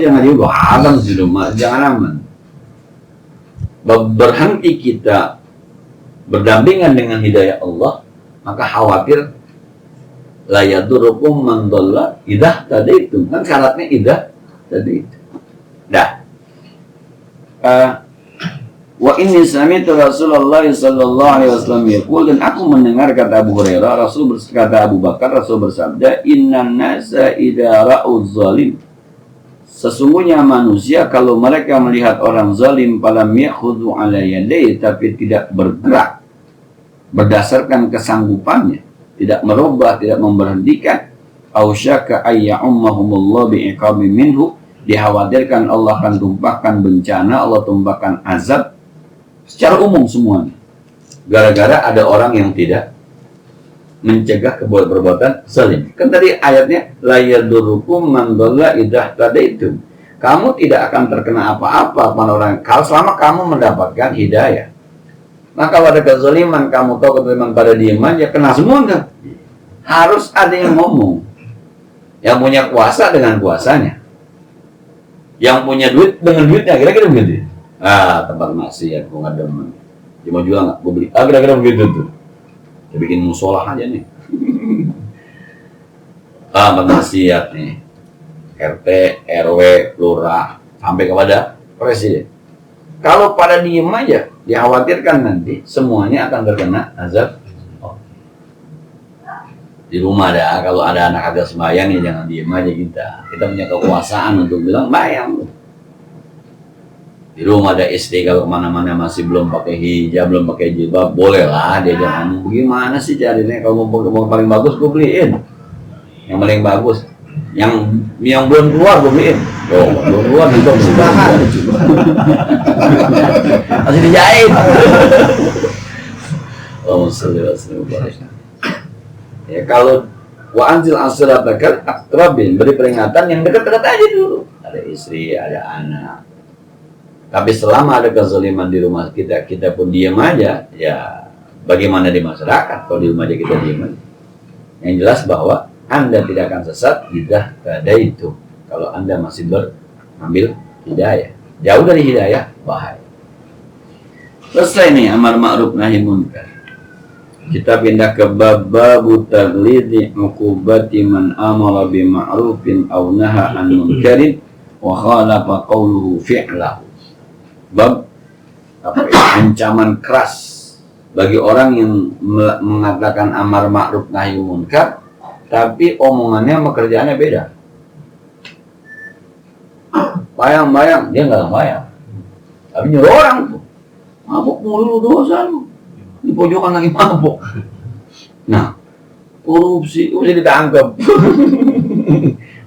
Jangan juga alam di rumah, jangan aman. Berhenti kita berdampingan dengan hidayah Allah, maka khawatir la yadurukum man dhalla idza tadaitum. Kan syaratnya idza tadi. Dah. Wa inni sami'tu Rasulullah sallallahu alaihi wasallam yaqul, dan aku mendengar kata Abu Hurairah, kata Abu Bakar, Rasul bersabda, innan nasa idza ra'u zalim, sesungguhnya manusia kalau mereka melihat orang zalim falam yakhudhu ala yadayhi, tapi tidak bergerak berdasarkan kesanggupannya, tidak merubah, tidak memberhentikan, ausyaka ayya'ummahumullah bi'iqabi minhu, dikhawatirkan Allah akan tumpahkan bencana, Allah tumpahkan azab secara umum semuanya, gara-gara ada orang yang tidak mencegah perbuatan zalim. Kan tadi ayatnya la yadurukum man dhalla idza tadaitum. Kamu tidak akan terkena apa-apa pada orang kalau selama kamu mendapatkan hidayah. Maka kalau ada kezaliman, kamu tahu kezaliman pada diem aja, kena semua enggak? Harus ada yang ngomong. Yang punya kuasa dengan kuasanya. Yang punya duit dengan duitnya, kira-kira begitu. Tempat maksiat, gue nggak demen. Dia mau jual nggak? Gue beli. Kira-kira begitu tuh. Dia bikin musolah aja nih. Tempat maksiat nih. RT, RW, lurah, sampai kepada presiden. Kalau pada diem aja, dikhawatirkan nanti semuanya akan terkena azab. Di rumah ada, kalau ada anak agak sembahyang ya jangan diem aja kita. Kita punya kekuasaan untuk bilang bayang. Di rumah ada SD, kalau kemana-mana masih belum pakai hijab, belum pakai jilbab, boleh lah dia jangan. Bagaimana sih carinya? Kalau mau paling bagus, gue beliin. Yang paling bagus, yang belum keluar gue beliin. Belum keluar juga bahan. Masih dijahit. Ya kalau wa anzil asiratakal aqrabin, beri peringatan yang dekat-dekat aja dulu. Ada istri, ada anak. Tapi selama ada kezaliman di rumah kita, kita pun diam aja, ya bagaimana di masyarakat kalau di rumah aja kita diam aja. Yang jelas bahwa Anda tidak akan sesat jika ada itu. Kalau Anda masih mengambil hidayah, jauh dari hidayah, bahaya. Selesai nih amar ma'ruf nahi munkar. Kita pindah ke babu taglidi uqubati man amara bi ma'rufin aw naha an munkarin wa khalafa qawluhu fi'lahu. Bab ancaman keras bagi orang yang mengatakan amar ma'ruf nahi munkar tapi omongannya sama kerjaannya beda. Bayang-bayang, dia nggak bayang, tapi nyuruh orang tuh mabuk mulu dosa lu, di pojokan lagi mabuk. Nah, korupsi bisa ditangkap.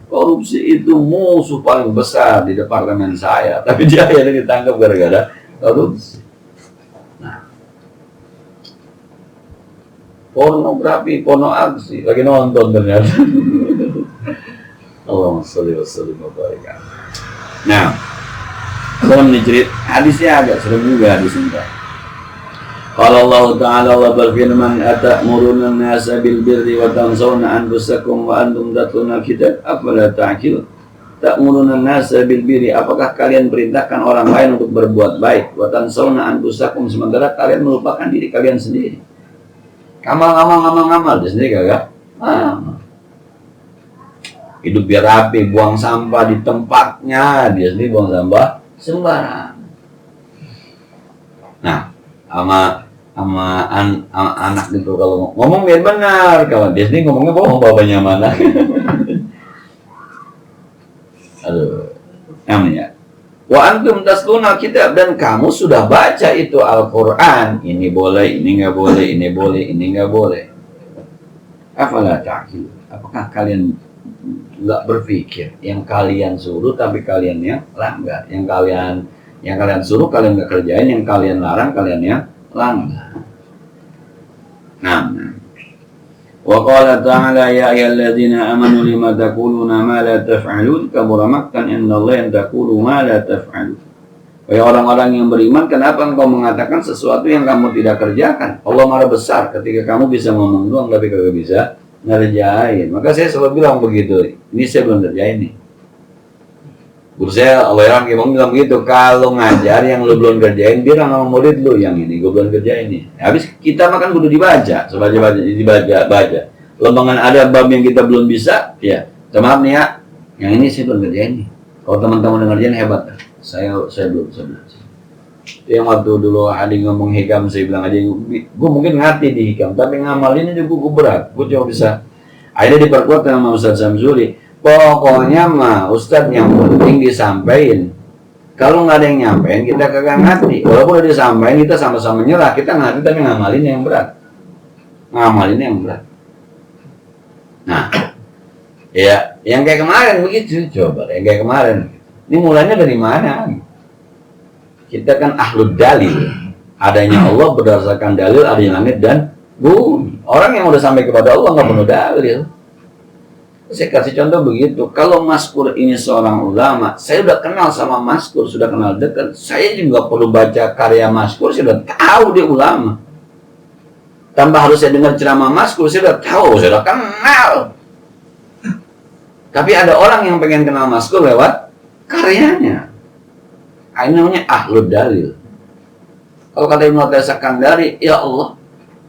Korupsi itu musuh paling besar di departemen saya, tapi dia yang ditangkap gara-gara korupsi. Nah, pornografi, porno aksi, lagi nonton ternyata. Allahumma sholli wa sallim wa barik. Nah, kalau mencerit hadisnya agak serem juga hadis ini. Qala Allah Ta'ala, Allah berfirman, atamuruna an-nasa bil birri wa tansawna anfusakum wa antum tatluna al-kitab afala ta'qilun. Ta'muruna an-nasa bil birri, apakah kalian perintahkan orang lain untuk berbuat baik, wa tansawna anfusakum, sementara kalian melupakan diri kalian sendiri. Ngamal dia sendiri kagak. Hidup biar rapi, buang sampah di tempatnya, dia sendiri buang sampah sembarang. Nah, sama anak gitu kalau ngomong biar benar, kalau dia sendiri ngomongnya bohong, bapaknya mana. Aduh, namanya. Wa antum tasluna kitab, dan kamu sudah baca itu Al-Quran. Ini boleh, ini nggak boleh, ini boleh, ini nggak boleh. Afala ta'qil, apakah kalian nggak berpikir yang kalian suruh tapi kalian yang langgar, yang kalian suruh kalian nggak kerjain, yang kalian larang kalian yang langgar. Nah, wa qala ta'ala ya ayyuhalladzina amanu lima taquluna ma la taf'alun kabura maqtan indallahi an taqulu ma la taf'alun. Wahai orang-orang yang beriman, kenapa engkau mengatakan sesuatu yang kamu tidak kerjakan? Allah marah besar ketika kamu bisa ngomong doang tapi kagak bisa ngerjain. Maka saya selalu bilang begitu, ini saya belum kerjain nih. Guru saya Al-Wairahmi bilang begitu, kalau ngajar yang lu belum kerjain, bilang sama murid lu yang ini gue belum kerjain ini. Habis kita makan kudu dibaca, dibaca. Lembangan ada bab yang kita belum bisa, ya. Maaf nih ya, yang ini sih belum kerjain nih. Kalau teman-teman ngerjain hebat, saya belum belajar. Yang waktu dulu Adi ngomong hikam, saya bilang aja, gue mungkin ngerti di hikam, tapi ngamalinnya juga gue berat. Gue cuma bisa. Akhirnya diperkuat sama Ustaz Samsuri. Pokoknya mah Ustadz yang penting disampaikan. Kalau nggak ada yang nyampein, kita kagak ngerti. Walaupun udah disampaikan, kita sama-sama nyerah. Kita ngerti tapi ngamalin yang berat. Ngamalin yang berat. Nah, ya yang kayak kemarin begitu. Coba yang kayak kemarin. Ini mulanya dari mana? Kita kan ahlud dalil. Adanya Allah berdasarkan dalil, adanya langit dan bumi. Orang yang udah sampai kepada Allah nggak perlu dalil. Saya kasih contoh begitu. Kalau Maskur ini seorang ulama, saya udah kenal sama Maskur, sudah kenal dekat. Saya juga perlu baca karya Maskur, saya udah tahu dia ulama. Tambah harus saya dengar ceramah Maskur, saya udah tahu, saya udah kenal. Tapi ada orang yang pengen kenal Maskur lewat karyanya. Ini namanya ahlud dalil. Kalau kata Ibnu Sakandari, ya Allah,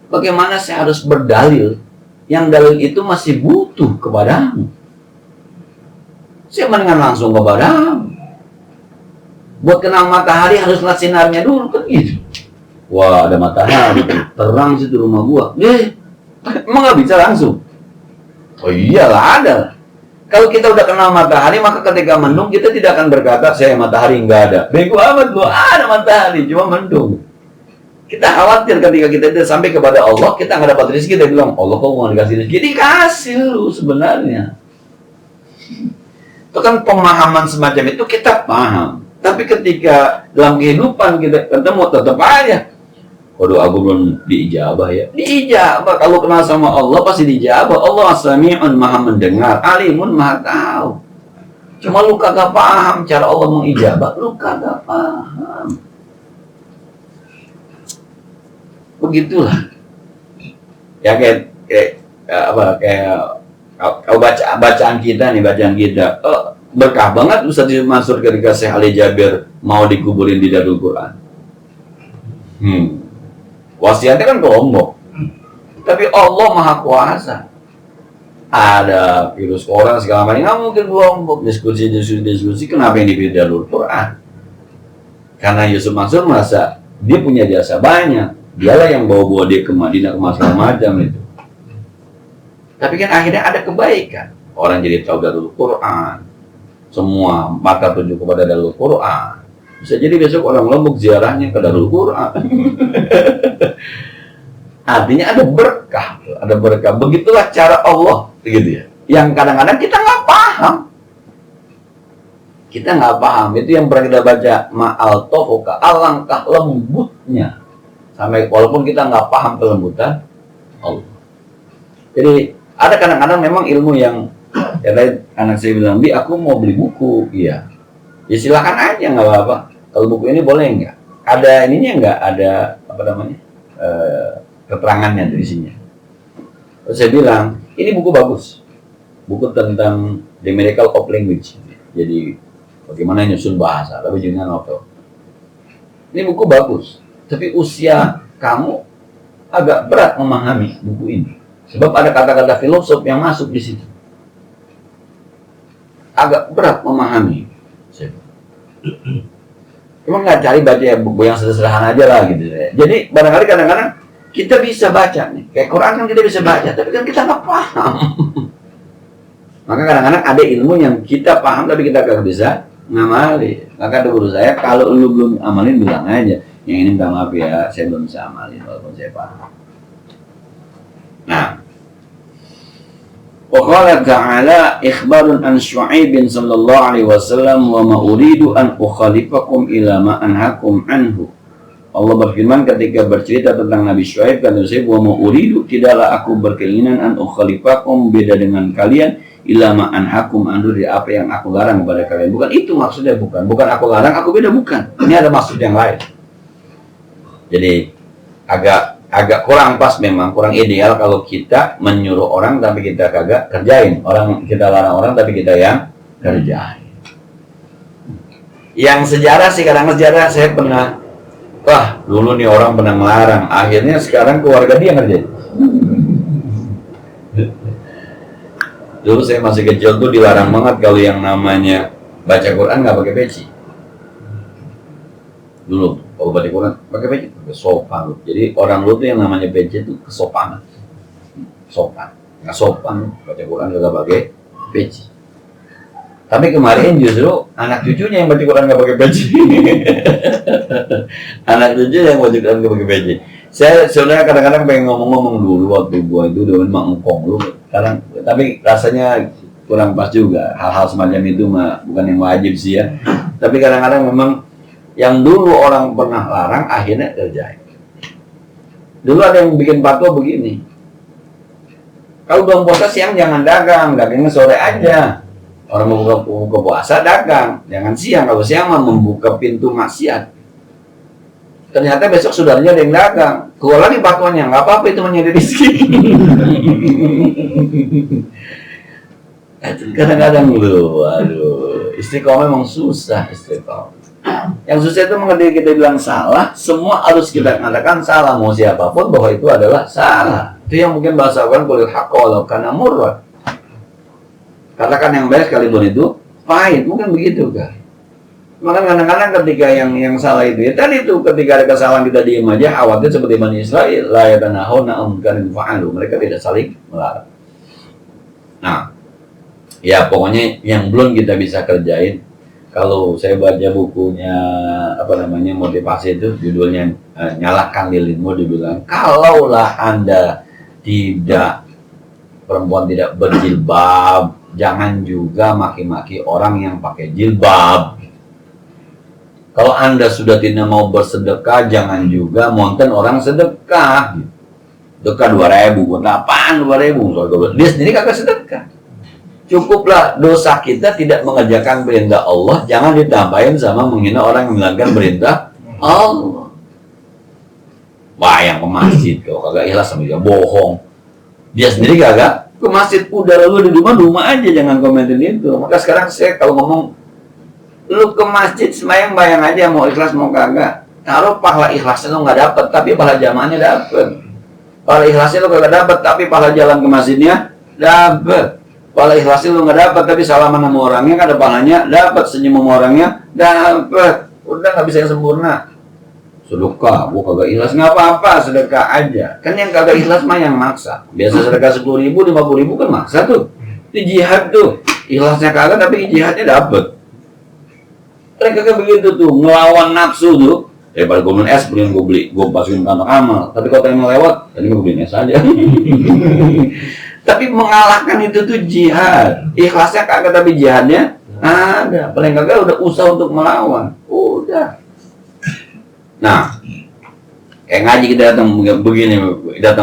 bagaimana saya harus berdalil? Yang dalil itu masih butuh kepadamu. Saya mendingan langsung kepadamu. Buat kenal matahari harus lihat sinarnya dulu kan gitu. Wah, ada matahari terang situ rumah gua. Emang nggak bisa langsung? Oh iyalah ada. Kalau kita udah kenal matahari, maka ketika mendung kita tidak akan berkata saya matahari nggak ada. Bego amat lu, ada matahari cuma mendung. Kita khawatir ketika kita tidak sampai kepada Allah, kita nggak dapat rezeki, kita bilang, Allah kok mau dikasih rezeki? Dikasih lu sebenarnya. Itu kan pemahaman semacam itu kita paham. Tapi ketika dalam kehidupan kita ketemu, tetap aja. Waduh, aku belum diijabah ya. Diijabah, kalau kenal sama Allah pasti diijabah. Allah As-Sami'un, maha mendengar, Alimun, maha tahu. Cuma lu kagak paham cara Allah mengijabah, lu kagak paham. Begitulah ya, kayak bacaan kita berkah banget Ustaz Mansur ketika Syekh Ali Jabir mau dikuburin di Darul Quran. Wasiatnya kan ke Lombok, tapi Allah maha kuasa. Ada virus orang segala macam, nggak mungkin ke Lombok. Diskusi kenapa yang dipilih Darul Quran? Karena Yusuf Mansur merasa dia punya jasa banyak. Dialah yang bawa dia ke Madinah, ke segala macam itu. Tapi kan akhirnya ada kebaikan. Orang jadi tahu Darul Quran. Semua mata tuju kepada Darul Quran. Bisa jadi besok orang Lombok ziarahnya ke Darul Quran. Artinya ada berkah. Ada berkah. Begitulah cara Allah. Gitu ya. Yang kadang-kadang kita nggak paham. Kita nggak paham. Itu yang pernah kita baca. Ma'al tofuka, alangkah lembutnya. Sampai walaupun kita nggak paham kelembutan Allah. Jadi ada kadang-kadang memang ilmu yang ya, anak saya bilang, Bi, aku mau beli buku. Iya. Ya silakan aja, nggak apa-apa. Kalau buku ini boleh nggak? Ada ininya nggak? Ada apa namanya? Keterangannya dari isinya. Terus saya bilang, ini buku bagus. Buku tentang The Miracle of Language. Jadi bagaimana nyusun bahasa, tapi juga novel. Ini buku bagus. Tapi usia kamu agak berat memahami buku ini. Sebab ada kata-kata filosof yang masuk di situ. Agak berat memahami. Cuma nggak cari baca buku yang sederhana aja lah gitu. Jadi barangkali kadang-kadang kita bisa baca nih. Kayak Quran kan kita bisa baca, tapi kan kita nggak paham. Maka kadang-kadang ada ilmu yang kita paham tapi kita nggak bisa ngamali. Maka ada guru saya, kalau lu belum amalin bilang aja. Yang ini minta maaf ya, saya belum bisa amalin walaupun saya paham. Nah, Waqala ta'ala ikhbarun an Syu'aibin sallallahu alaihi wasallam wa ma uridu an ukhalifakum ila ma anhakum anhu. Allah berfirman ketika bercerita tentang Nabi Syu'aib, kata saya, wa ma uridu, tidaklah aku berkeinginan an ukhalifakum, beda dengan kalian, ila ma anhakum anhu, dari apa yang aku larang kepada kalian. Bukan itu maksudnya, bukan aku larang, aku beda, bukan. Ini ada maksud yang lain. Jadi agak kurang pas, memang kurang ideal kalau kita menyuruh orang tapi kita kagak kerjain. Kita larang orang tapi kita yang kerjain. Yang sejarah sih, kadang sejarah saya pernah, wah dulu nih orang pernah melarang, akhirnya sekarang keluarga dia ngerjain. Dulu saya masih kecil tuh dilarang banget kalau yang namanya baca Quran nggak pakai peci. Dulu kalau baca Quran pakai peci, pakai sopan. Jadi orang dulu tuh yang namanya peci itu kesopanan, sopan. Nggak sopan baca Quran nggak pakai peci. Tapi kemarin justru anak cucunya yang baca Quran nggak pakai peci. Anak cucu yang baca Quran nggak pakai peci. Saya sebenarnya kadang-kadang pengen ngomong-ngomong dulu waktu gua itu dengan Mak Ngkong dulu. Kadang, tapi rasanya kurang pas juga. Hal-hal semacam itu mah bukan yang wajib sih ya. Tapi kadang-kadang memang yang dulu orang pernah larang akhirnya terjadi. Dulu ada yang bikin fatwa begini. Kalau bulan puasa siang jangan dagang, dagangnya sore aja. Orang mau buka puasa dagang, jangan siang. Kalau siang mah membuka pintu maksiat. Ternyata besok saudaranya ada yang dagang, keluar lagi fatwanya, nggak apa-apa itu menjadi rezeki. Kadang-kadang lu, aduh, istiqomah memang susah istiqomah. Yang susah itu mengerti kita bilang salah, semua harus kita katakan salah, mau siapapun bahwa itu adalah salah. Itu yang mungkin bahasa Quran qulil haqqa walau kana murran. Katakan yang baik sekalipun itu pahit, mungkin begitu kan. Maka kadang-kadang ketika yang salah itu, ya tadi itu ketika ada kesalahan kita diem aja, khawatir seperti Bani Israil, la yatanahawna an munkarin fa'alu, mereka tidak saling melarang. Nah, ya pokoknya yang belum kita bisa kerjain, kalau saya baca bukunya motivasi itu judulnya Nyalakan Lilinmu, dibilang kalaulah Anda perempuan tidak berjilbab, jangan juga maki-maki orang yang pakai jilbab. Kalau Anda sudah tidak mau bersedekah, jangan juga monten orang sedekah. Sedekah 2.000, buat apaan 2.000? Dia sendiri kagak sedekah. Cukuplah dosa kita tidak mengerjakan perintah Allah, jangan ditambahin sama menghina orang yang menjalankan perintah Allah. Wah, yang ke masjid kalau kagak ikhlas sama dia bohong. Dia sendiri kagak ke masjid, udah lalu di rumah aja, jangan komentin itu. Maka sekarang saya kalau ngomong, lu ke masjid sembahyang bayang aja, mau ikhlas mau kagak. Taruh pahala ikhlasnya lu nggak dapet, tapi pahala jamaahnya dapet. Pahala ikhlasnya lu kagak dapet, tapi pahala jalan ke masjidnya dapet. Pahala ikhlasnya lu nggak dapet, tapi salaman sama orangnya kan ada pahalanya dapet, senyum sama orangnya dapet. Udah nggak bisa yang sempurna. Sedekah, gua kagak ikhlas, nggak apa-apa, sedekah aja. Kan yang kagak ikhlas mah yang maksa. Biasa sedekah 10.000, 50.000 kan maksa tuh. Itu jihad tuh. Ikhlasnya kagak, tapi jihadnya dapet. Mereka kayak begitu tuh, ngelawan nafsu tuh. Pada gue beli es, gue masukin kantong amal. Tapi kalau pengen lewat, tadi gue beliin es aja. Tapi mengalahkan itu tuh jihad. Ikhlasnya kagak, tapi jihadnya ada. Paling kagak udah usaha untuk melawan. Udah. Nah, kayak ngaji kita datang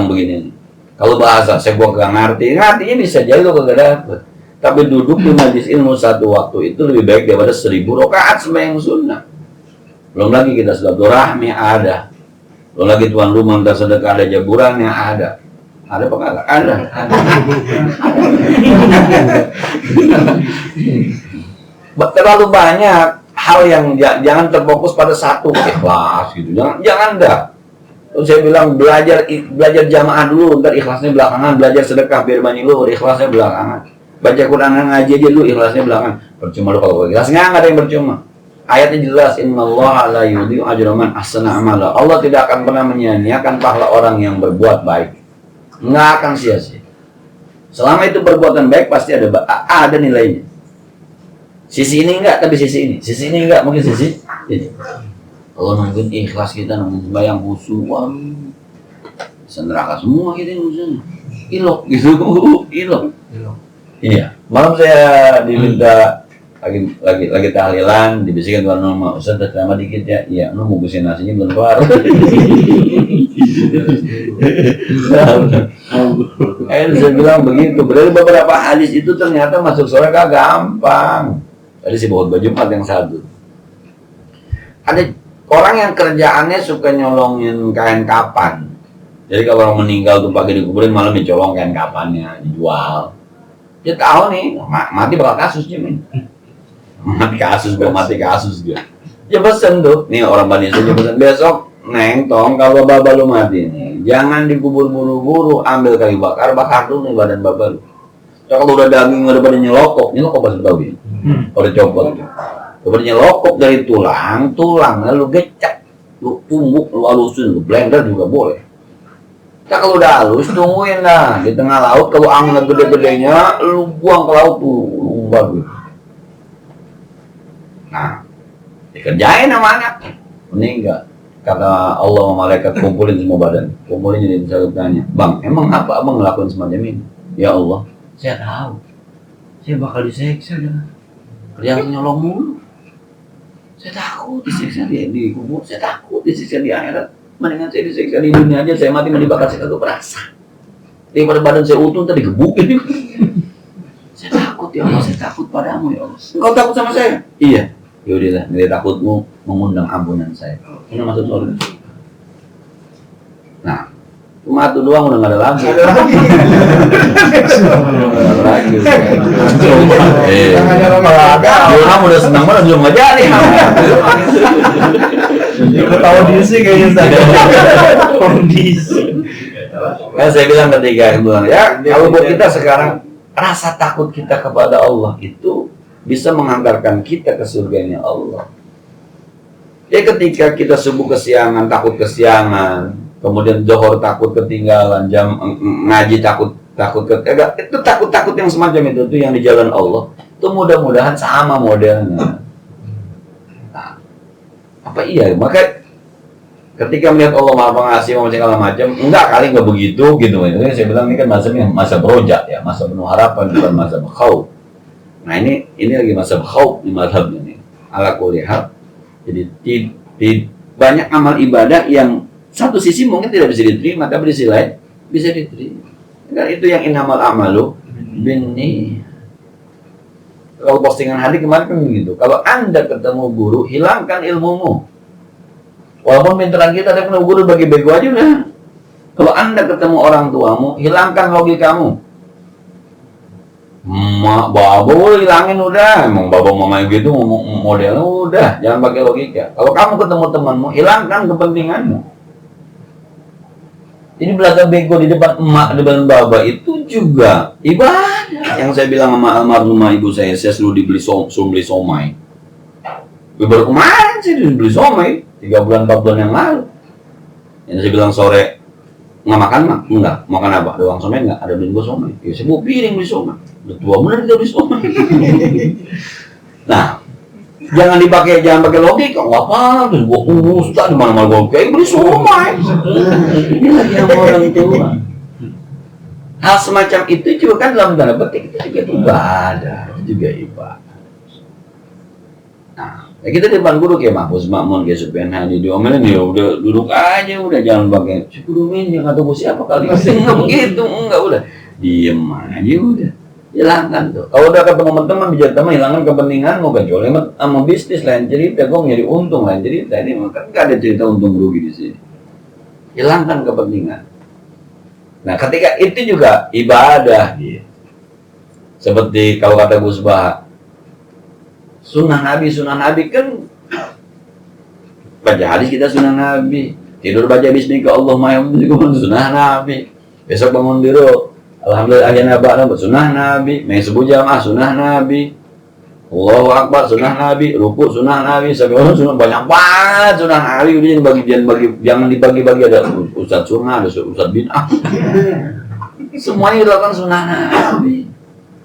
begini. Kalau bahasa saya gua gak ngerti, ngertinya bisa jadi lo kagak dapet. Tapi duduk di majelis ilmu satu waktu itu lebih baik daripada 1.000 rakaat sembahyang sunnah. Belum lagi kita silaturahmi ada. Belum lagi tuan rumah minta sedekah ada, jaburannya ada. Ada apa kagak? Ada. Terlalu banyak hal yang jangan terfokus pada satu ikhlas gitu. Jangan dah. Terus saya bilang belajar jamaah dulu, ntar ikhlasnya belakangan. Belajar sedekah biar banyak lu, ikhlasnya belakangan. Baca Quran ngaji aja dulu, ikhlasnya belakangan. Percuma lu kalau ikhlas, nggak ada yang percuma. Ayatnya jelas, innallaha la yudhi'u ajra man ahsana amala. Allah tidak akan pernah menyia-nyiakan pahala orang yang berbuat baik. Nggak akan sia-sia. Selama itu perbuatan baik pasti ada nilainya. Sisi ini enggak, tapi sisi ini. Sisi ini enggak, mungkin sisi ini. Kalau nungguin ikhlas kita, nungguin sembahyang khusyuk, bisa neraka semua kita yang ilok gitu, ilok. Iya, malam saya diminta lagi tahlilan, dibisikin tuan rumah, Ustaz terima dikit ya. Iya, lu mau bungkusin nasinya belum keluar. Saya bilang begitu. Berarti beberapa hadis itu ternyata masuk surga gampang. Tadi si bawa baju Jumat yang satu. Ada orang yang kerjaannya suka nyolongin kain kapan. Jadi kalau orang meninggal tuh pagi dikuburin, malam dicolong kain kapannya, dijual. Dia tahu nih, mati bakal kasus dia nih. Mati kasus gue, mati kasus gue. Ya pesen tuh, nih orang Bani Israil pesen besok, Neng, tong kalau baba lu mati nih, jangan dikubur buru-buru, ambil kayu bakar dulu nih badan baba lu. Kalau udah daging udah pada nyelokok pasti tahu ya, udah copot, udah nyelokok dari tulang lalu gecek, lu tumbuk, lu halusin, lu blender juga boleh. Nah, kalau udah halus, tungguin lah di tengah laut. Kalau angin gede-gedenya, lu buang ke laut tuh, umbar gitu. Nah, dikerjain sama anak, meninggal. Kata Allah sama malaikat, kumpulin semua badan, kumpulin jadi satu tanya, Bang, emang apa abang ngelakuin semacam ini? Ya Allah, saya tahu, saya bakal diseksa dengan kerjaan nyolong mulu. Saya takut disiksa di kubur, saya takut disiksa di akhirat. Mendingan saya disiksa di dunia aja, saya mati dibakar saya kagak berasa. Daripada badan saya utuh tadi gebukin. Saya takut ya Allah, saya takut padamu ya Allah. Kau takut sama saya? Iya. Yaudahlah, nilai takutmu mengundang ampunan saya. Ini masuk surga. Nah, cuma itu doang udah nggak ada lagi. Kamu udah senang banget belum aja nih. Udah tahu diri kayaknya saya. Kondisi. Kan saya bilang ketika ya, kalau buat kita sekarang rasa takut kita kepada Allah itu bisa menghantarkan kita ke surganya Allah. Ya ketika kita subuh kesiangan, takut kesiangan, kemudian zuhur takut ketinggalan, jam ngaji takut itu takut yang semacam itu tuh yang di jalan Allah. Itu mudah-mudahan sama modelnya. Nah, apa iya? Maka ketika melihat Allah Maha Pengasih segala macam, enggak begitu gitu. Jadi saya bilang ini kan masa berojak ya, masa penuh harapan bukan masa khauf. Nah ini lagi masa khauf di mazhabnya nih. Ala kulli hal. Jadi banyak amal ibadah yang satu sisi mungkin tidak bisa diterima, tapi di sisi lain bisa diterima. Kan itu yang innamal a'malu binniyat. Kalau postingan hari kemarin kan begitu. Kalau Anda ketemu guru, hilangkan ilmumu. Walaupun pintaran kita, tapi guru bagi bego aja udah. Kalau Anda ketemu orang tuamu, hilangkan logikamu. Babo hilangin udah. Emang babo mama gitu modelnya udah. Jangan pakai logika. Kalau kamu ketemu temanmu, hilangkan kepentinganmu. Jadi belajar bego di depan emak, di depan baba itu juga ibadah. Yang saya bilang sama almarhumah ibu saya selalu dibeli beli somai. Baru kemarin sih dibeli somai 3 bulan 4 bulan yang lalu. Yang saya bilang sore nggak makan mak, enggak makan apa? Ada uang somai enggak? Ada beli somai. Ya saya bawa piring beli somai. Udah tua bener kita beli somai. Nah, jangan pakai logika. Nggak apa? Terus gua ustaz di mana-mana gua kayak beli somai. Ini lagi yang orang tua. Hal semacam itu juga kan dalam tanda petik itu juga ibadah, itu juga ibadah. Nah, ya kita di depan guru kayak Mahfuz Makmun, kayak Sufyan Hadi diomelin ya udah duduk aja udah jangan pakai syukurumin yang atau siapa kali enggak begitu enggak udah diem aja udah hilangkan tuh. Kalau udah ketemu teman-teman bicara teman hilangkan kepentinganmu kecuali sama bisnis lain cerita gue nyari untung lain cerita ini kan nggak ada cerita untung rugi di sini. Hilangkan kepentingan. Nah ketika itu juga ibadah gitu. Seperti kalau kata Gus Bah, sunnah Nabi kan baca hadis kita sunnah Nabi, tidur baca bismika Allahumma ya sunnah Nabi, besok bangun biru alhamdulillah aja nabak sunnah Nabi, main subuh jamaah sunnah Nabi, Allahu Akbar sunnah Nabi, ruku sunnah Nabi, sampai sunnah banyak banget sunnah Nabi. Udah jangan dibagi-bagi ada ustaz sunnah, ada ustaz bid'ah. Semuanya dilakukan sunnah Nabi,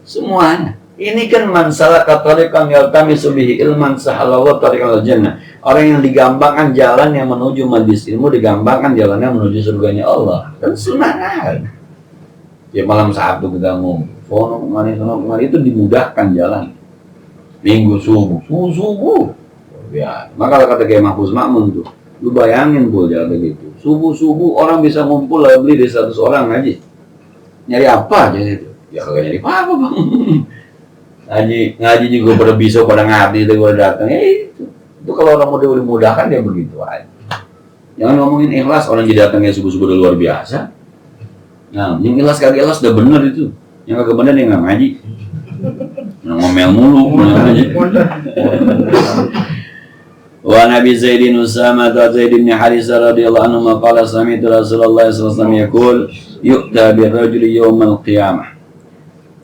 semuanya. Ini kan mansalah katolikan yaltamisu bihi ilman sahalallahu tariqal jannah. Orang yang digampangkan jalan yang menuju majelis ilmu, digampangkan jalannya menuju surganya Allah. Kan sunnah Nabi. Ya malam Sabtu kita ngomong, kemarin itu dimudahkan jalan. Minggu subuh. Ya, maka kata kayak Mahfuz Makmun tuh, lu bayangin pul jalan begitu. Subuh orang bisa ngumpul lah beli dari 100 orang aja. Nyari apa aja itu? Ya kagak nyari apa bang. Ngaji juga pada bisa pada ngabdi itu gue datang. Itu kalau orang muda dimudahkan dia begitu aja. Jangan ngomongin ikhlas, orang jadi datangnya subuh-subuh udah luar biasa. Nah, yang ikhlas kagak ikhlas udah bener itu. Yang kagak bener yang nggak ngaji. ngomel mulu. Wa Nabi Zaidin Usama Zaid bin Harithah radhiyallahu anhu qala sami'tu Rasulullah sallallahu alaihi wasallam yaqul yu'ta bir-rajuli yaumal qiyamah.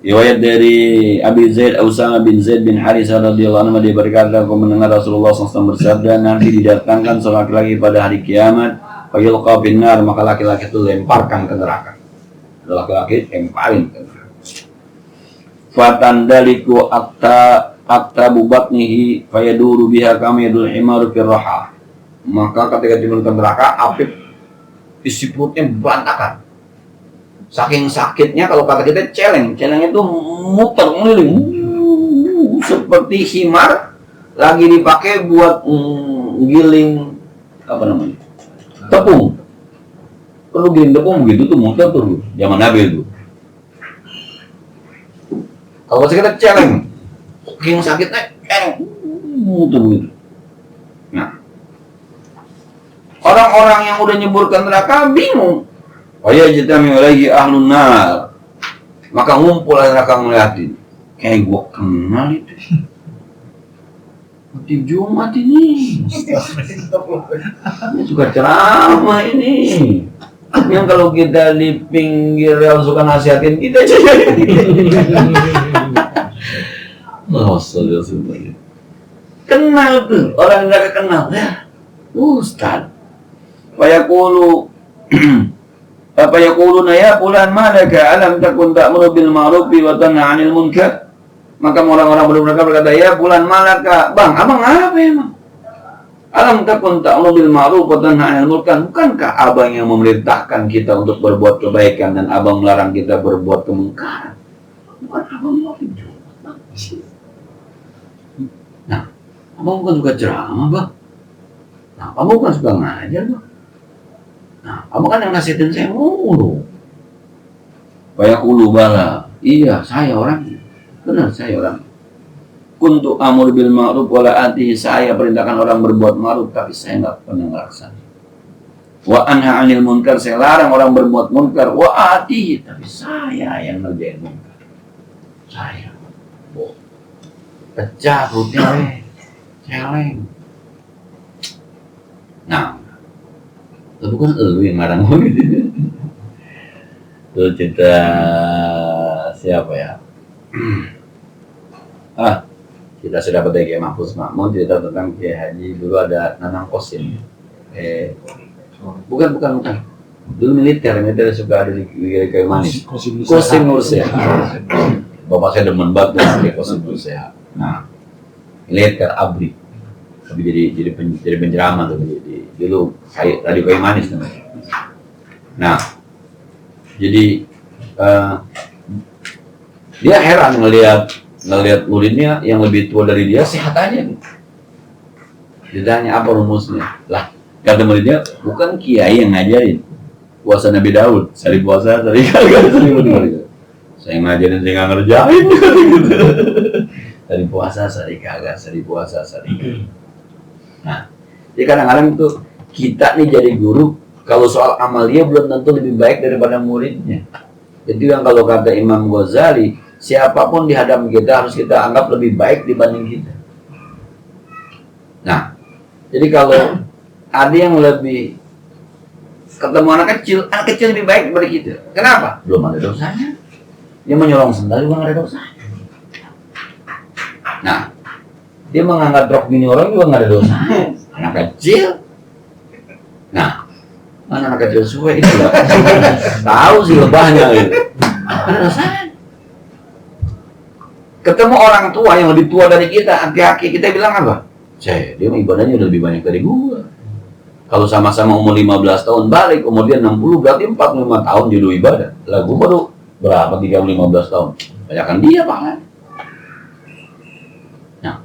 Riwayat dari Abi Zaid Usama bin Zaid bin Harithah radhiyallahu anhu, dia berkata, aku mendengar Rasulullah SAW bersabda, nanti didatangkan seorang laki-laki pada hari kiamat, fayulqa finnar, maka laki-laki itu lemparkan ke neraka. Laki-laki lemparin ke neraka. Fatandaliku akta bubatnihi fayaduru biha kama yadul himaru firraha. Maka ketika turun ke neraka, api isi perutnya berantakan. Saking sakitnya, kalau kata kita celeng itu muter meliling seperti himar lagi dipakai buat giling apa namanya, tepung. Perlu giling tepung begitu tuh, muter tuh zaman Nabi itu. Kalau kita celeng, saking sakitnya muter begitu. Nah, orang-orang yang udah nyeburkan neraka bingung. Waya jitami lagi ahlun nar, maka ngumpul neraka ngeliatin, kayak gua kenal itu. Mati Jumat ini suka ceramah ini. Yang kalau kita di pinggir rel suka nasihatin kita aja. Kenal tuh orang neraka kenal ya, Ustaz. Fayaqulu apa yaquluna ya fulan malaka alam takun ta'muru bil ma'ruf wa tanha 'anil munkar. Maka orang-orang mereka berkata, ya fulan malaka, bang, abang apa emang? Alam takun ta'muru bil ma'ruf wa tanha 'anil munkar. Bukankah abang yang memerintahkan kita untuk berbuat kebaikan dan abang melarang kita berbuat kemungkaran? Bukan abang mau Jumat. Nah, abang bukan suka ceramah, bang. Nah, abang bukan suka ngajar, bang. Nah, kamu kan yang nasihatin saya mulu. Fayaqulu bala, iya saya orangnya. Benar saya orang. Kuntu amur bil ma'ruf wala atihi, saya perintahkan orang berbuat ma'ruf tapi saya enggak pernah melaksanakan. Wa anha 'anil munkar, saya larang orang berbuat munkar. Wa atihi, tapi saya yang ngerjain munkar. Saya. Pecah perutnya, celeng. Nah, itu bukan lu yang ngarang gitu. Itu cerita siapa ya? Kita sudah dapat dari Kiai Mahfuz Makmun, cerita tentang Kiai Haji. Dulu ada Nanang Kosim. Bukan. Dulu militer suka ada di Kayu Manis. Kosim Nur Sehat. Bapak saya demen banget dengan Kosim Nur Sehat. Nah, militer abri. Tapi jadi penceramah tuh dulu radio Kayu Manis namanya. Nah, jadi dia heran ngelihat muridnya yang lebih tua dari dia sehat aja. Ditanya apa rumusnya? Lah, kata muridnya, bukan kiai yang ngajarin. Puasa Nabi Daud, sehari puasa, sehari kagak. Saya ngajarin, saya nggak ngerjain gitu. Sehari puasa, sehari kagak, sehari puasa, sehari kagak. Nah, jadi kadang-kadang tuh kita nih jadi guru, kalau soal amalia belum tentu lebih baik daripada muridnya. Jadi kan kalau kata Imam Ghazali, siapapun di hadapan kita harus kita anggap lebih baik dibanding kita. Nah, jadi kalau ada yang lebih ketemu anak kecil lebih baik daripada kita. Kenapa? Belum ada dosanya. Dia menyolong sendal juga nggak ada dosanya. Nah, dia mengangkat rok bini orang juga nggak ada dosanya. Anak kecil. Nah, mana anak kecil suwe itu lah. Tahu sih lebahnya gitu. Ada dosanya. Ketemu orang tua yang lebih tua dari kita, aki-aki, kita bilang apa? Dia ibadahnya udah lebih banyak dari gua. Kalau sama-sama umur 15 tahun balik, umur dia 60, berarti 45 tahun dia dulu ibadah. Lah gua baru berapa, 15 tahun. Banyakan dia pahala. Nah,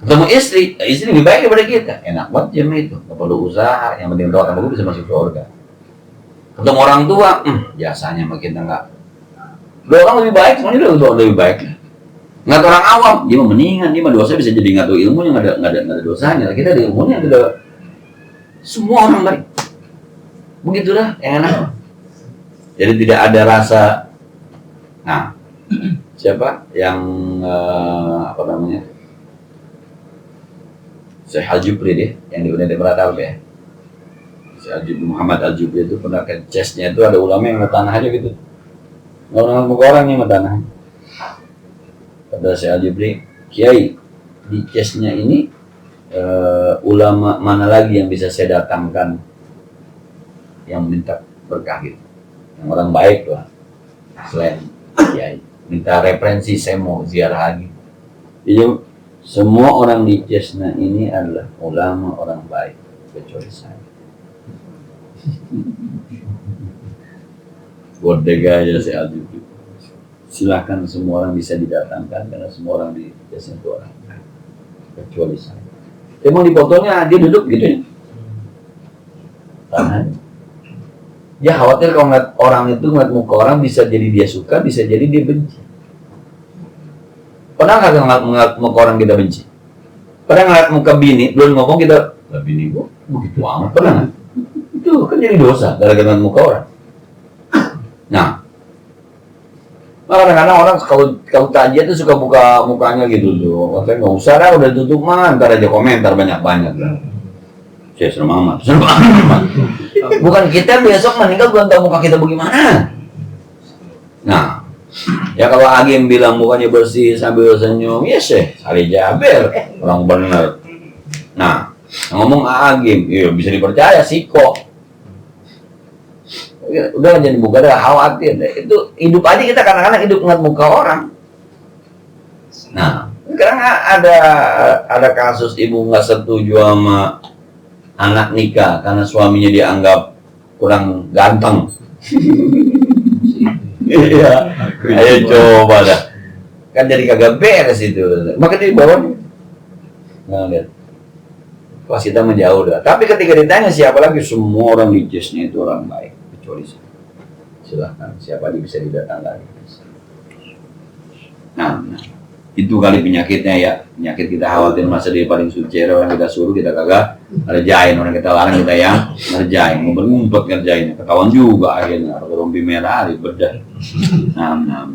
ketemu istri lebih baik daripada kita. Enak banget jam itu, nggak perlu usaha, yang penting doa sama gua bisa masuk surga. Ketemu orang tua, biasanya makin enggak. Dua orang lebih baik, semuanya udah lebih baik. Nggak orang awam, dia mah mendingan, dia mah dosa bisa jadi nggak tahu ilmunya, nggak ada dosanya. Kita ada ilmunya, ada semua orang baik. Begitulah yang enak. Jadi tidak ada rasa. Nah, siapa yang apa namanya, Syekh Al-Jubri deh, yang di Universitas Pratama ya. Syekh Al-Jubri, Muhammad Al-Jubri itu pernah ke chestnya itu ada ulama yang ngetanah aja gitu, orang muka orang yang ngetanah. Kata Syekh Al-Jubri, Kiai, di chestnya ini ulama mana lagi yang bisa saya datangkan yang minta berkah gitu, yang orang baik lah selain Kiai, minta referensi, saya mau ziarah lagi. Jadi semua orang di Jesna ini adalah ulama orang baik kecuali saya. Bodega aja saya Al-Jubri. Silahkan semua orang bisa didatangkan karena semua orang di Jesna itu orang baik kecuali saya. Emang di fotonya dia duduk gitu ya? Tangan. Ya khawatir kalau ngeliat orang itu, ngeliat muka orang bisa jadi dia suka, bisa jadi dia benci. Pernah nggak ngeliat muka orang kita benci? Pernah ngeliat muka bini, belum ngomong kita, lah bini gua begitu amat, pernah nggak? Itu kan jadi dosa gara-gara ngeliat muka orang. Nah, kadang-kadang orang kalau kajian tuh suka buka mukanya gitu tuh. Katanya nggak usah lah, udah tutup mah, ntar aja komentar banyak-banyak lah. Saya serem amat. Bukan kita besok meninggal belum tahu muka kita bagaimana. Nah, ya kalau Agim bilang mukanya bersih sambil senyum, ya sih, Ali Jaber, orang benar. Nah, ngomong Agim, iya bisa dipercaya sih kok. Udah jadi muka dah khawatir deh. Itu hidup aja kita kadang-kadang hidup ngeliat muka orang. Nah, sekarang ada kasus ibu nggak setuju sama anak nikah karena suaminya dianggap kurang ganteng. Iya, ayo coba dah. Kan jadi kagak beres itu. Maka dia bawa. Nah, lihat. Pas kita menjauh dah. Tapi ketika ditanya siapa lagi, semua orang di Jesnya itu orang baik kecuali saya. Silahkan siapa aja bisa didatangkan. Nah, itu kali penyakitnya ya. Penyakit kita khawatir masa dia paling suci, orang kita suruh kita kagak ngerjain, orang kita larang kita yang ngerjain, ngumpet ngerjain, ketahuan juga akhirnya pakai rompi merah di bedah. Nah.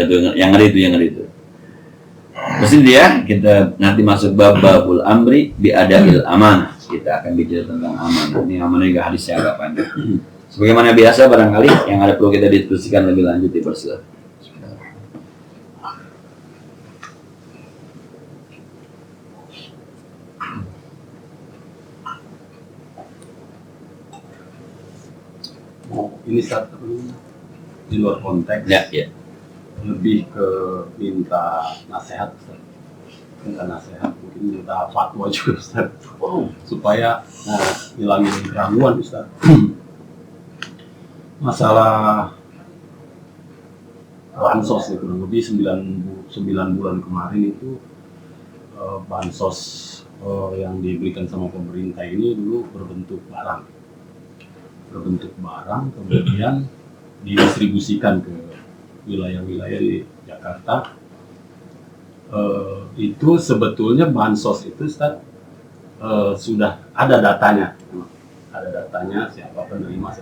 Itu yang ngeri itu. Terus dia kita nanti masuk babul amri bi adil amanah. Kita akan bicara tentang amanah. Ini amanah juga hadisnya agak panjang. Sebagaimana biasa barangkali yang ada perlu kita diskusikan lebih lanjut di persilahan. Ini satu di luar konteks Ya. lebih ke minta nasihat Ustaz. Minta nasihat, mungkin minta fatwa juga Ustaz. Supaya hilangin gangguan Ustaz. Masalah bansos ya, kurang lebih 9 bulan kemarin itu bansos yang diberikan sama pemerintah ini dulu berbentuk barang, kemudian didistribusikan ke wilayah-wilayah di Jakarta. Itu sebetulnya bansos itu Ustaz, sudah ada datanya siapa penerima.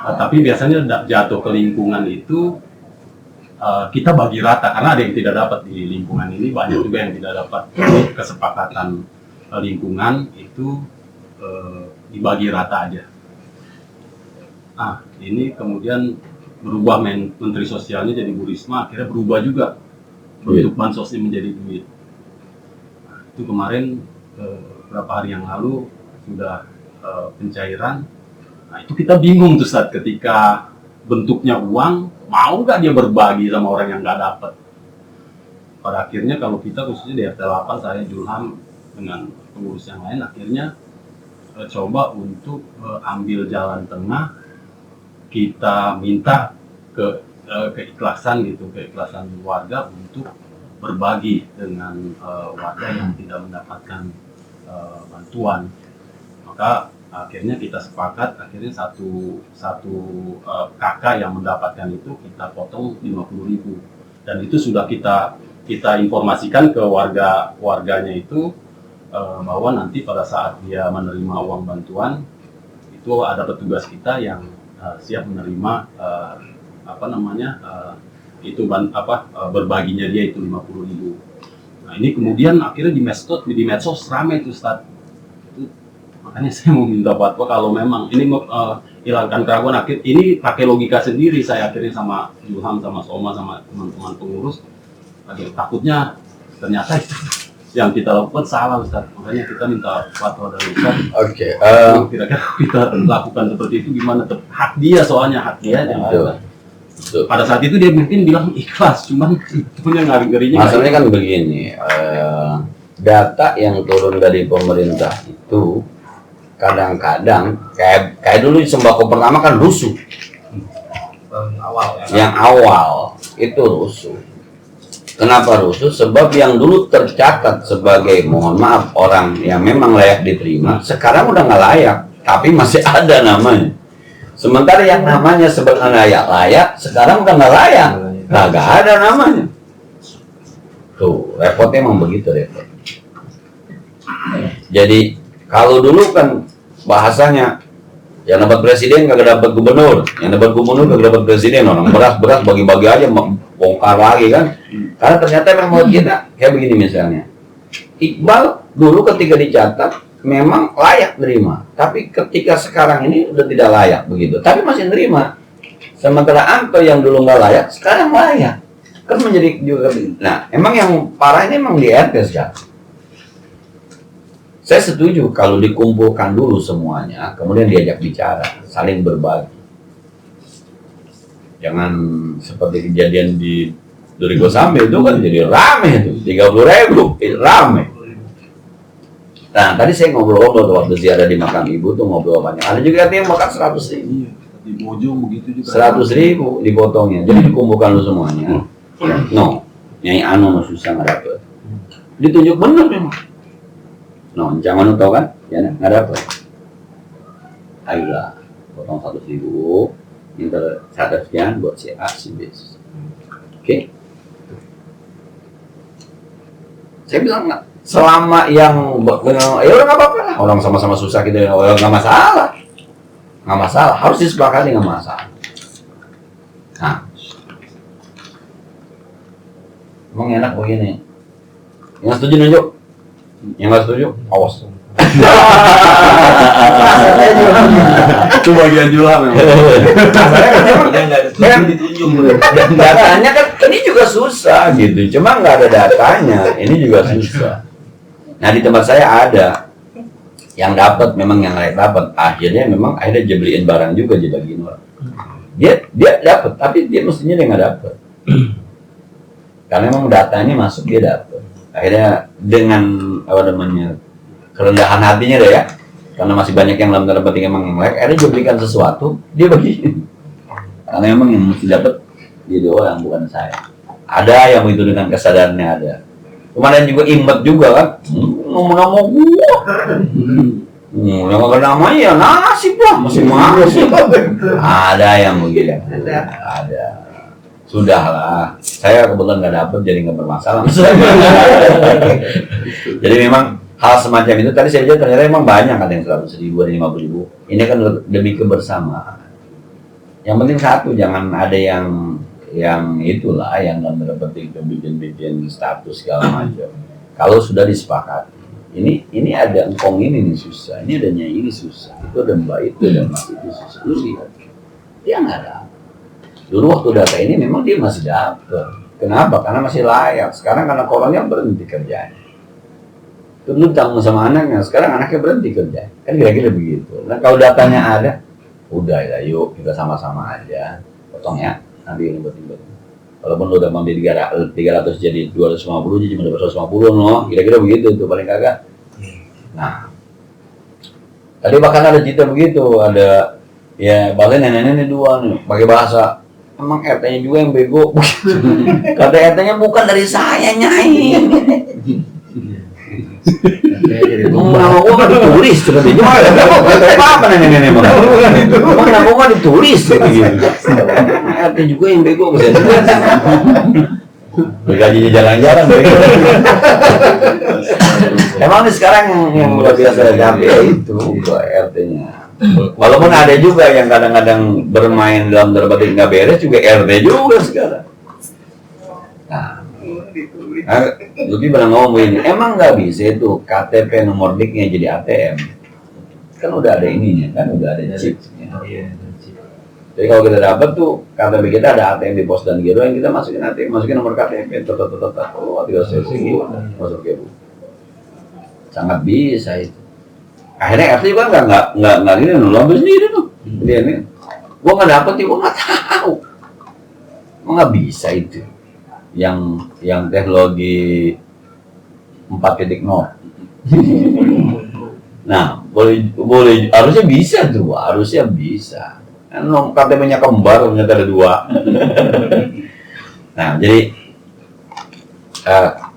Tapi biasanya jatuh ke lingkungan itu kita bagi rata, karena ada yang tidak dapat di lingkungan ini, banyak juga yang tidak dapat. Kesepakatan lingkungan itu dibagi rata aja. Ini kemudian berubah, Menteri Sosialnya jadi Bu Risma, akhirnya berubah juga bentuk bansosnya menjadi duit. Itu kemarin beberapa hari yang lalu sudah pencairan. Itu kita bingung tuh saat ketika bentuknya uang, mau nggak dia berbagi sama orang yang nggak dapat. Pada akhirnya kalau kita khususnya di RT 8, saya Julham dengan pengurus yang lain akhirnya coba untuk ambil jalan tengah. Kita minta keikhlasan warga untuk berbagi dengan warga yang tidak mendapatkan bantuan. Maka akhirnya kita sepakat, akhirnya satu kakak yang mendapatkan itu kita potong 50.000, dan itu sudah kita informasikan ke warganya itu bahwa nanti pada saat dia menerima uang bantuan itu ada petugas kita yang siap menerima berbaginya dia itu 50.000. Nah ini kemudian akhirnya di medsos ramai itu Ustaz. Itu, makanya saya mau minta fatwa kalau memang ini hilangkan keraguan. Ini pakai logika sendiri saya akhirnya sama Julham, sama Soma, sama teman-teman pengurus. Takutnya ternyata itu yang kita lakukan salah Ustaz. Makanya kita minta fatwa dari Ustaz. Oke. Kira-kira kita lakukan seperti itu gimana? Hak dia soalnya, hak dia. Pada saat itu dia mungkin bilang ikhlas, cuman punya ngeri-ngerinya. Masalahnya kan begini, data yang turun dari pemerintah itu kadang-kadang kayak dulu sembako pertama kan rusuh. Yang awal itu rusuh. Kenapa rusuh? Sebab yang dulu tercatat sebagai mohon maaf orang yang memang layak diterima, sekarang udah nggak layak, tapi masih ada namanya. Sementara yang namanya sebenarnya layak, sekarang udah nggak layak, nggak ada namanya. Tuh, repotnya emang begitu repot. Jadi kalau dulu kan bahasanya yang dapat presiden kagak dapat gubernur, yang dapat gubernur kagak dapat presiden, orang beras bagi-bagi aja, bongkar lagi kan. Karena ternyata memang kita kayak begini misalnya, Iqbal dulu ketika dicatat memang layak nerima, tapi ketika sekarang ini udah tidak layak begitu, tapi masih nerima. Sementara Anto yang dulu nggak layak, sekarang layak, kan menjadi juga. Nah, emang yang parah ini emang di RT sekarang. Saya setuju kalau dikumpulkan dulu semuanya, kemudian diajak bicara, saling berbagi. Jangan seperti kejadian di Durigo Sambil itu kan jadi rame itu, 30.000 rame. Nah, tadi saya ngobrol-ngobrol waktu ziarah di makam ibu tuh ngobrol banyak. Ada juga yang makan 100.000. Di Bojong begitu juga. 100.000 dipotongnya. Jadi dikumpulkan lu semuanya. No, Nyai Ano susah nggak dapet. Ditunjuk bener memang. No, jangan lu tau kan? Ya nggak dapet. Ayolah, potong 100.000, minta 100 sekian buat si A, si B. Oke. Saya bilang nggak. Selama yang ya udah nggak apa-apa lah, orang sama-sama susah gitu, nggak masalah, harus disepakati nggak masalah. Nah, emang enak begini, yang setuju nunjuk, yang nggak setuju awas. Itu bagian Julham memang. Datanya kan ini juga susah gitu, cuma nggak ada datanya, ini juga susah. Nah di tempat saya ada yang dapat, memang yang lain dapat. Akhirnya beliin barang juga dibagiin orang. Dia dapat, tapi dia mestinya dia nggak dapat. Karena memang datanya masuk dia dapat. Akhirnya dengan kerendahan hatinya deh ya. Karena masih banyak yang dalam tanda petik emang yang lain. Akhirnya dia belikan sesuatu, dia bagiin. Karena memang yang mesti dapat dia orang, bukan saya. Ada yang begitu dengan kesadarannya ada. Kemarin juga imbat juga kan, nama gua, yang nggak namanya ya nasib lah, masih masih. Ada yang begitu, ada. Sudahlah, saya kebetulan nggak dapet jadi nggak bermasalah. Jadi memang hal semacam itu tadi saya lihat ternyata memang banyak, ada yang 100.000, ada 50.000. Ini kan demi kebersamaan. Yang penting satu, jangan ada yang itulah yang dalam petik bikin status segala macam. Kalau sudah disepakati, ini ada engkong ini susah, ini adanya ini susah, itu ada mbak itu dan mas itu susah. Lu lihat, dia nggak ada. Dulu waktu data ini memang dia masih dapat. Kenapa? Karena masih layak. Sekarang karena kolonnya berhenti kerjanya. Dulu tanggung sama anaknya, sekarang anaknya berhenti kerja. Kan kira-kira begitu. Nah kalau datanya ada, udah ya, yuk kita sama-sama aja potong ya. Nanti ini buat. Walaupun lu udah mampu 300 jadi 250 jadi cuma 250 no, kira-kira begitu tuh paling kagak. Nah, tadi bahkan ada cerita begitu, ada ya bahkan nenek-nenek dua nih pakai bahasa emang RT-nya juga yang bego. Kata RT-nya bukan dari saya Nyai. Nama gua kan ditulis seperti itu. Apa nenek-nenek bang? Nama gua kan ditulis gitu. RT juga yang bego bisa. Bergajinya jarang-jarang. Emang nih sekarang yang luar biasa capek itu RT-nya. Walaupun ada juga yang kadang-kadang bermain dalam tanda petik nggak beres juga RT juga sekarang. Nah, Luki pernah ngomong begini, emang nggak bisa itu KTP nomor DIK-nya jadi ATM? Kan udah ada ininya, kan udah ada chipnya. Jadi kalau kita dapat tuh KTP kita ada ATM di pos dan giro yang kita masukin ATM, masukin nomor KTP, oh tinggal sesi masuk ke sangat bisa itu. Akhirnya RT juga nggak gini nolak sendiri tuh. Dia ini, gua nggak dapet, gua nggak tahu, nggak bisa itu. Yang teknologi 4.0. Nah, boleh harusnya bisa tuh, harusnya bisa. Kan KTP-nya kembar, ternyata ada 2. Nah, jadi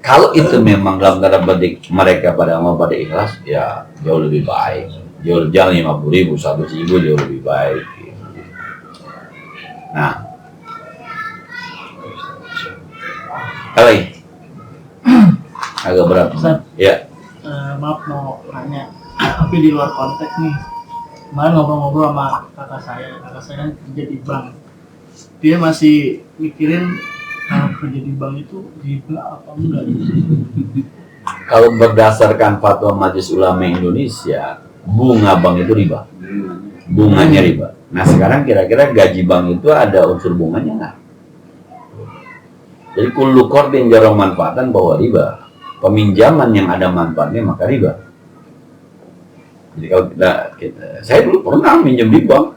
kalau itu memang dalam tanda petik mereka pada mau pada ikhlas, ya jauh lebih baik. Jauh jangan 50.000, 100.000 jauh lebih baik. Nah, agak berat. Ya. Maaf mau nanya, tapi di luar konteks nih. Kemarin ngobrol-ngobrol sama kakak saya kan kerja di bank. Dia masih mikirin kerja di bank itu riba apa enggak? Kalau berdasarkan fatwa Majelis Ulama Indonesia, bunga bank itu riba. Bunganya riba. Nah sekarang kira-kira gaji bank itu ada unsur bunganya nggak? Jadi kullu qardin jara manfaatan bahwa riba. Peminjaman yang ada manfaatnya maka riba. Jadi kalau saya dulu pernah minjem di bank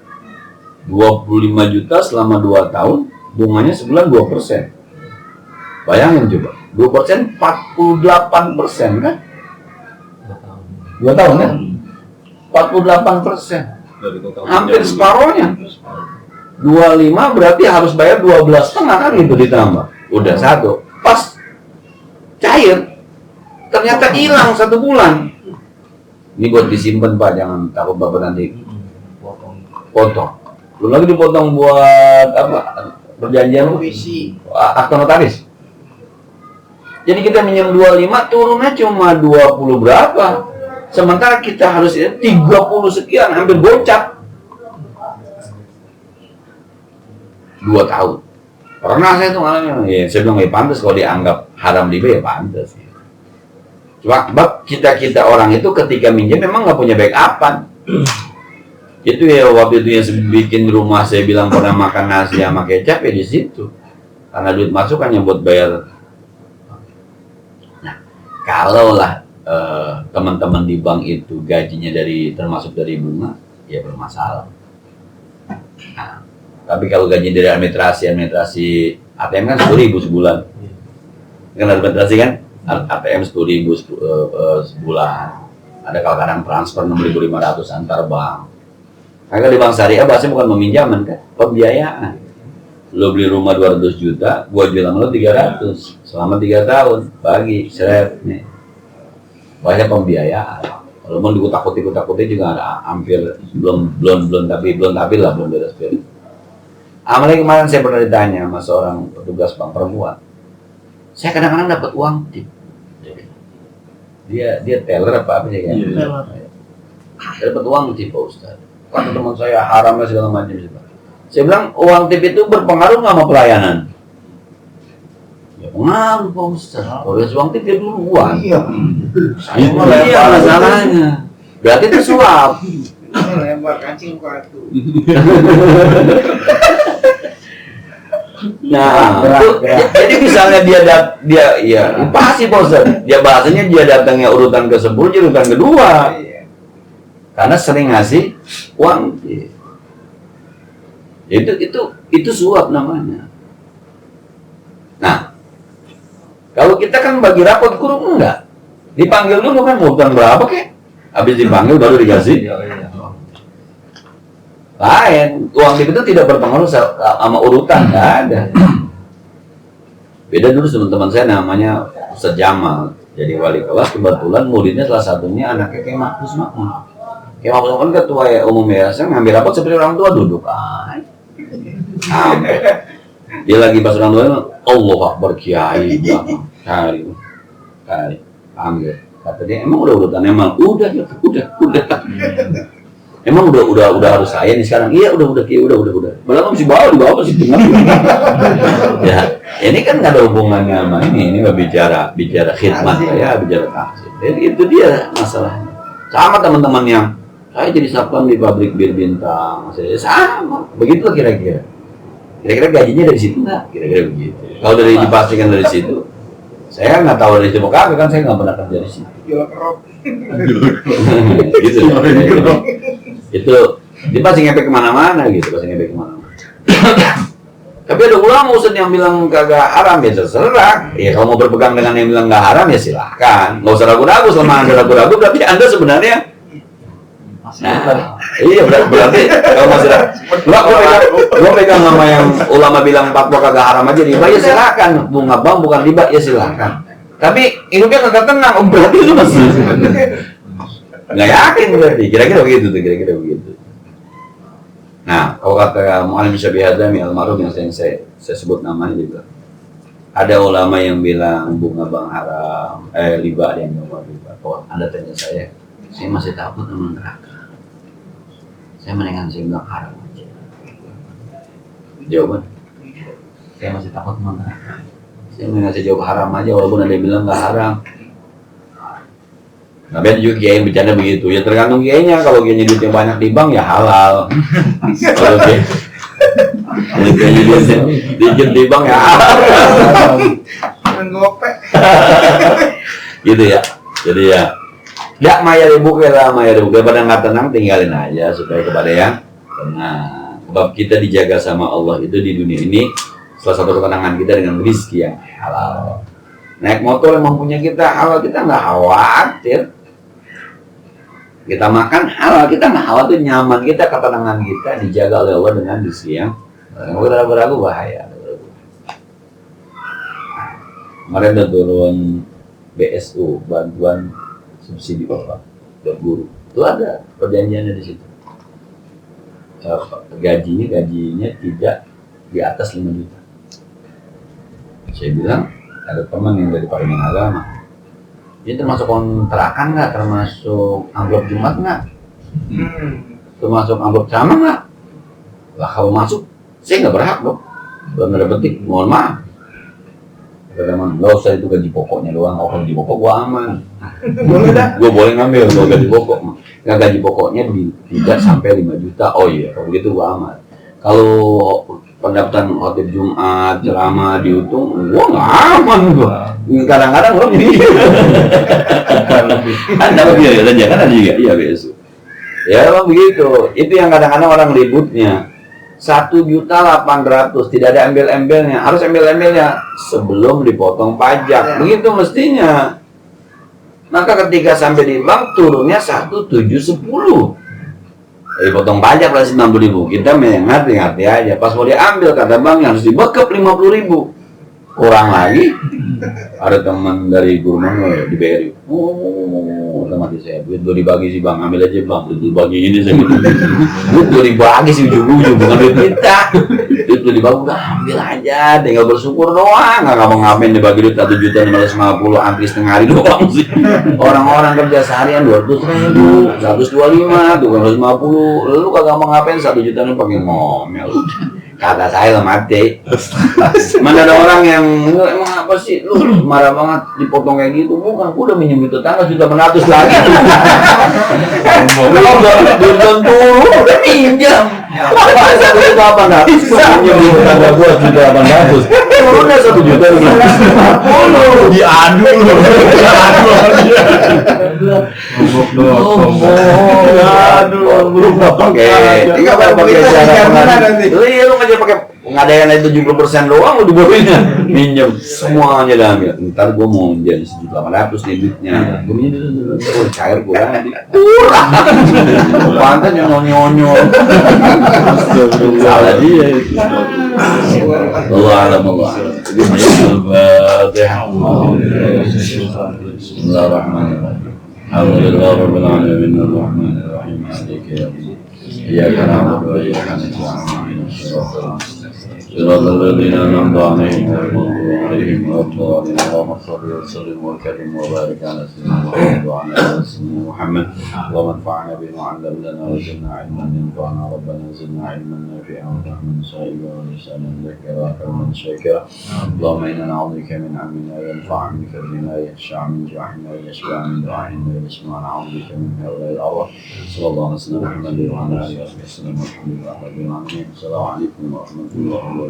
25 juta selama 2 tahun, bunganya sebulan 2%. Bayangin coba, 2% 48% kan? 2 tahun kan? 48%. Hampir separohnya. 25 berarti harus bayar 12,5 kan gitu ditambah. Udah 1, pas cair. Ternyata hilang 1 bulan. Ini buat disimpan Pak, jangan takut Bapak nanti potong. Belum lagi dipotong buat apa? Perjanjian akta notaris. Jadi kita minjem 25 turunnya cuma 20 berapa. Sementara kita harus 30 sekian, hampir gocap. 2 tahun. Pernah saya tuh ngalamin, ya saya bilang ya pantas kalau dianggap haram riba ya pantas. Sebab kita orang itu ketika minjem memang nggak punya backupan. Itu ya waktu itu yang bikin rumah saya bilang pernah makan nasi sama kecap ya di situ. Karena duit masuk kan yang buat bayar. Nah, kalaulah teman-teman di bank itu gajinya termasuk dari bunga, ya bermasalah. Nah, tapi kalau gaji dari administrasi ATM kan 10.000 sebulan. Kan administrasi kan? ATM 10.000 sebulan. Ada kadang transfer 6.500 antar bank. Maka di bank syariah bahasanya bukan meminjaman kan, pembiayaan. Lo beli rumah 200 juta, gua jual sama lo 300 selama 3 tahun, bagi seret nih. Banyak pembiayaan. Walaupun dikutak-kutik juga ada hampir belum beres. Apalagi kemarin saya pernah ditanya sama seorang petugas bank perempuan. Saya kadang-kadang dapat uang tip. Dia teller apa sih kan? Saya dapat uang tip Pak Ustaz. Kata teman saya haramnya segala macam sih Pak. Saya bilang uang tip itu berpengaruh nggak sama pelayanan? Ya pengaruh Pak Ustaz. Kalau uang tip dia duluan. Iya. Iya masalahnya. Berarti itu suap. Lempar kancing batu. Nah, jadi misalnya dia ya pasti bosan. Dia bahasanya dia datangnya urutan ke-10, jadi urutan kedua. Karena sering ngasih uang. Itu suap namanya. Nah, kalau kita kan bagi rapot kurung enggak. Dipanggil dulu kan urutan berapa kek? Habis dipanggil baru dikasih. Lain, uang tip itu tidak berpengaruh sama urutan, nggak ada. Beda dulu teman-teman saya namanya Ustaz Jamal, jadi wali kelas, kebetulan muridnya salah satunya anaknya kayak Mahfuz Makmun. Kayak Mahfuz Makmun ketua umum yayasan ngambil rapot seperti orang tua duduk aja. Dia lagi pas orang tua, Allah Akbar Kiai, kali, ambil. Kata dia emang udah urutan, emang udah. Emang udah harus saya nih sekarang? Iya udah. Padahal masih di bawah masih tengah. Ya, ini kan nggak ada hubungannya sama ini nggak bicara khidmat ya, bicara taksir. Jadi itu dia masalahnya. Sama teman-teman yang saya jadi satpam di pabrik bir bintang, saya sama. Begitu kira-kira. Kira-kira gajinya dari situ nggak? Kira-kira begitu. Kalau dipastikan dari situ, saya nggak tahu dari situ kagak kan saya nggak pernah kerja di situ. Gitu. Itu dia pasti ngepek kemana-mana gitu, Tapi ada ulama Ustaz yang bilang kagak haram ya terserah. Ya kalau mau berpegang dengan yang bilang nggak haram ya silahkan. Nggak usah ragu-ragu, selama Anda ragu-ragu berarti Anda sebenarnya iya berarti kalau masih gua pegang sama yang ulama bilang fatwa kagak haram aja riba ya silakan. Bunga bank bukan riba ya silakan. Tapi hidupnya kagak tenang, berarti itu masih nggak yakin berarti. Kira-kira begitu. Nah, kalau kata Mu'allim Syafi'i Hazami almarhum yang saya sebut namanya juga, ada ulama yang bilang bunga bank haram, riba, ada yang bilang riba. Kalau Anda tanya saya masih takut sama neraka. Saya mendingan saya bilang haram aja. Jawaban, saya masih takut sama neraka. Saya mendingan saya jawab haram aja walaupun ada yang bilang nggak haram. Tapi ada juga kiai yang bercanda begitu. Ya tergantung kiainya. Kalau kiainya duitnya banyak di bank ya halal. Kalau kiainya duitnya dikit di bank ya halal. Gitu ya. Jadi ya. Ya maya ribu daripada nggak tenang tinggalin aja supaya kepada yang tenang. Sebab kita dijaga sama Allah itu di dunia ini salah satu ketenangan kita dengan rezeki yang halal. Naik motor emang punya kita halal, kita nggak khawatir. Kita makan halal, kita nggak khawatir, nyaman kita, ketenangan kita dijaga oleh Allah dengan rezeki yang ragu-ragu bahaya. Kemarin udah turun BSU, bantuan subsidi upah buat guru. Itu ada perjanjiannya di situ. Gajinya tidak di atas 5 juta. Saya bilang ada teman yang dari Parlemen Agama. Ini termasuk kontrakan nggak? Termasuk amplop Jumat nggak? Termasuk amplop sama nggak? Lah kalau masuk, saya nggak berhak dong. Belum ada petik, mohon maaf. Teman, nggak usah itu gaji pokoknya doang. Kalau gaji pokok gua aman. Boleh dah. Gua boleh ngambil kalau gaji pokok. Nggak gaji pokoknya tidak sampai 5 juta. Oh iya, kalau gitu gua aman. Kalau pendapatan khotib Jumat, ceramah dihitung, gua nggak aman gua. Kadang-kadang lebih. Anda lebih ya, kan ada juga, iya besok. Ya emang begitu. Itu yang kadang-kadang orang ributnya. 1.800.000 tidak ada embel-embelnya. Harus embel-embelnya sebelum dipotong pajak. Begitu mestinya. Maka ketika sampai di bank turunnya 1.710. Dipotong pajak berarti 90.000. Kita mengerti aja. Pas mau diambil kata bank harus dibekep 50.000. Kurang lagi. Ada teman dari guru mana di BRI. Otomatis saya duit dibagi sih bang, ambil aja bang, duit dibagi ini saya gitu. Duit dibagi sih ujung-ujung bukan duit kita. Duit dibagi udah ambil aja, tinggal bersyukur doang. Nggak mau ngapain dibagi duit 1.550.000 antri setengah hari doang sih. Orang-orang kerja seharian 200.000, 125, 250. Lu kagak mau ngapain 1 juta nih pakai ngomel. Kata saya lah mati. Mana ada orang yang emang apa sih lu marah banget dipotong kayak gitu? Bukan, gua udah minjem itu tangga sudah 100 lagi. Kalau enggak belum dulu udah minjem. Apa 1.800? Minjem itu tangga gua sudah 800. Turunnya 1 juta 150. Diadu lu. Aduh, berubah pakai. Enggak pakai cara nanti. Lu aja pakai pengadayan itu 70% doang udah bolehnya minjem semuanya dah ambil. Ntar gue mau jadi 1.800.000 nih duitnya. Gue minjem itu cair kurang. Pantas nyonyo. Salah dia itu. Allah alam Allah. Bismillahirrahmanirrahim. Alhamdulillah rabbil alamin arrahmanir rahim maliki yaumiddin. Iyyaka na'budu wa iyyaka nasta'in. صراط الذين أنعمت عليهم غير المغضوب عليهم ولا الضالين اللهم صل وسلم وكرم وبارك على سيدنا محمد وعلى آل سيدنا محمد اللهم انفعنا بما علمتنا وزدنا علما ينفعنا ربنا زدنا علما نافعا وفهما صائبا ولسانا ذكرا وقلبا شاكرا اللهم إنا نعوذ بك من علم لا ينفع من كرم لا يخشع من جوع لا يشبع من دعاء لا يسمع نعوذ بك من هؤلاء الأرواح صلى الله عليه وسلم محمد وعلى آله وصحبه وسلم والحمد لله رب العالمين السلام عليكم ورحمة الله وبركاته.